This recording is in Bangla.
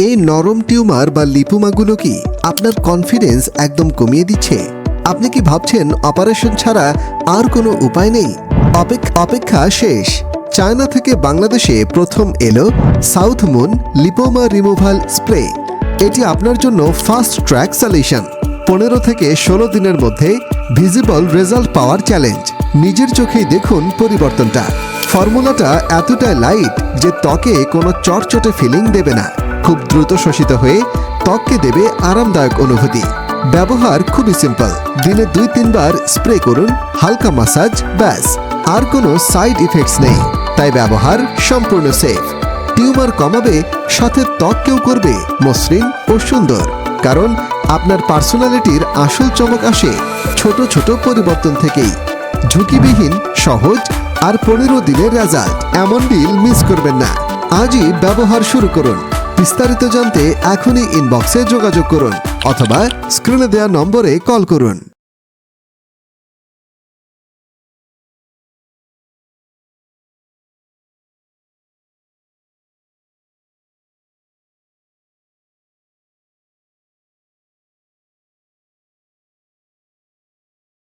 এই নরম টিউমার বা লিপোমাগুলো কি আপনার কনফিডেন্স একদম কমিয়ে দিচ্ছে? আপনি কি ভাবছেন অপারেশন ছাড়া আর কোনো উপায় নেই? অপেক্ষা শেষ। চায়না থেকে বাংলাদেশে প্রথম এলো south moon lipoma removal spray. এটি আপনার জন্য ফাস্ট ট্র্যাক সলিউশন। 15 থেকে 16 দিনের মধ্যে ভিজিবল রেজাল্ট পাওয়ার চ্যালেঞ্জ। নিজের চোখেই দেখুন পরিবর্তনটা। ফর্মুলাটা এতটাই লাইট যে ত্বকে কোনো চটচটে ফিলিং দেবে না। খুব দ্রুত শোষিত হয়ে ত্বককে দেবে আরামদায়ক অনুভূতি। ব্যবহার খুবই সিম্পল। দিনে 2-3 বার স্প্রে করুন, হালকা মাসাজ, ব্যাস। আর কোনো সাইড ইফেক্টস নেই, তাই ব্যবহার সম্পূর্ণ সেফ। টিউমার কমাবে, সাথে ত্বককেও করবে মসৃণ ও সুন্দর। কারণ আপনার পার্সোনালিটির আসল চমক আসে ছোট ছোট পরিবর্তন থেকেই। ঝুঁকিবিহীন, সহজ আর 15 দিনের রেজাল্ট। এমন ডিল মিস করবেন না। আজই ব্যবহার শুরু করুন। বিস্তারিত জানতে এখনই ইনবক্সে যোগাযোগ করুন অথবা স্ক্রিনে দেওয়া নম্বরে কল করুন।